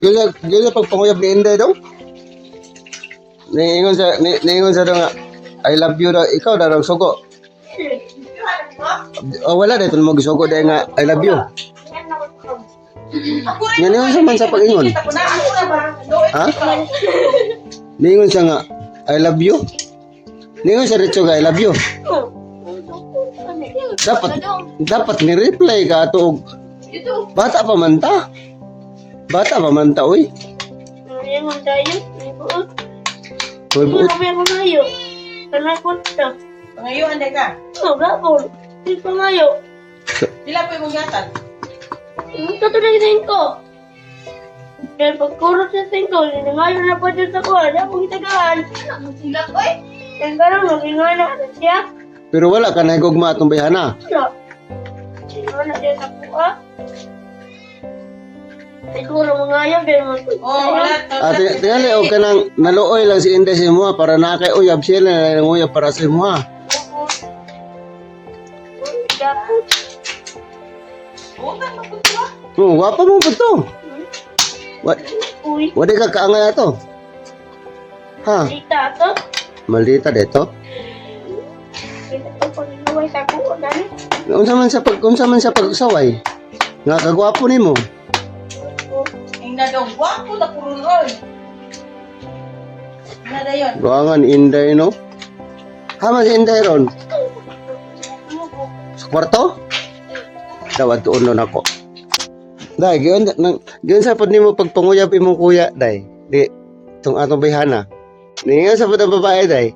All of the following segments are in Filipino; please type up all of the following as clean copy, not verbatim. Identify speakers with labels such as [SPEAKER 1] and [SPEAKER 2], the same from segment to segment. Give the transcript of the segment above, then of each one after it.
[SPEAKER 1] Yun sa pagpanguyab ni Inday daw. Niingon sa daw nga, I love you daw. Ikaw daw sugo. Oh, wala dahil mo gisugo dahil nga, I love you. Niingon sa man sa pag-ingon. Ha? Niingon siya nga, I love you. Niingon siya rito nga, I love you. Dapat ni-reply ka ito. Bata pa man ta. Uy. Uy, buot.
[SPEAKER 2] Pangayo, anday ka. Pila po yung yatan.
[SPEAKER 3] Dahil pagkurot sa singko, ngayon na po dyan sa kuha, na pong itagaan.
[SPEAKER 2] Sila ko eh.
[SPEAKER 3] Yan karang magingay na siya.
[SPEAKER 1] Pero wala ka na higugma atong bayhana.
[SPEAKER 3] Wala. Sino na siya sa kuha? Siguro mga ayaw, dahil
[SPEAKER 2] Oh, wala.
[SPEAKER 1] Tingali o ka nang naluoy lang si Inday si Mua para nakay uyab siya na uyab para si Mua.
[SPEAKER 2] Bukan mo po ba?
[SPEAKER 1] Oh, wapa mo ba to?
[SPEAKER 3] Uy,
[SPEAKER 1] Wadi ka kaangay ato. Ha?
[SPEAKER 3] dita to.
[SPEAKER 1] Maldita dito.
[SPEAKER 3] Dito to pag-inuway sa kuha, dali.
[SPEAKER 1] Unsa man sa pagsaway. Nga kagwapo nimo.
[SPEAKER 2] Ang nadong wapo na pururol. Nada yun.
[SPEAKER 1] Ruangan Inday no. Hama si Inday ron. Sa kwarto? Dawad tuon nun ako. Day, giyon sa pod nimo pagpanguyab imong kuya, day. Di tong atong bayhana. Ningan sa pod ang babae, day.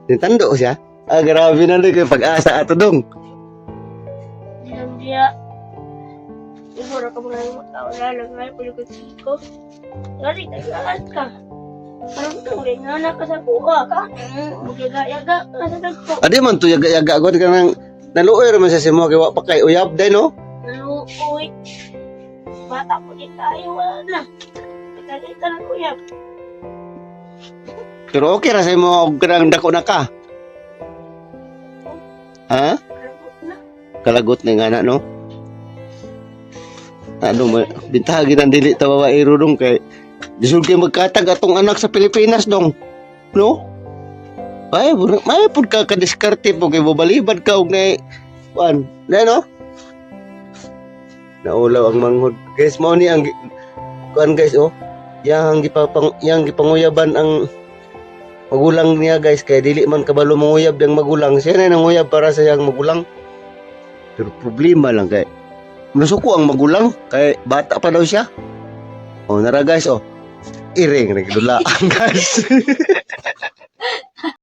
[SPEAKER 1] Nintando siya. Ah, grabe na rin kay pag-asa ato dong.
[SPEAKER 3] Diyan dia. Siguro ka mga yung tao lalang ay pulukot ko. Lari, tagaan ka. Parang tuloy nga na ka sa kuha ka. Yaga-yaga ka sa dagko.
[SPEAKER 1] Adi man to yaga-yaga agad ka nang naluoy raman sa simo kay wa pa kay uyab day no.
[SPEAKER 3] Uy. Bata ko di tayo, wala na. Kita na kuya.
[SPEAKER 1] Pero okay ra sa imo og kanang dako na ka. Ha? Kalagot na nga na no. Ano mo bintagi nang dili ta babae dong kay disud kay magkatag atong anak sa Pilipinas dong. No? Ay, may pud ka diskarte po kay bobalibad ka og nay kuan. No? Naulaw ang manghod. Guys, mo ni ang kuan guys oh. Yang gipanguyaban ang magulang niya guys kay dili man kabalo manguyab yang magulang. Siya na nanguyab para sa yang magulang. Pero problema lang kay nasuko ang magulang kay bata pa daw siya. Oh, nara guys oh. Iring nagdulaan guys.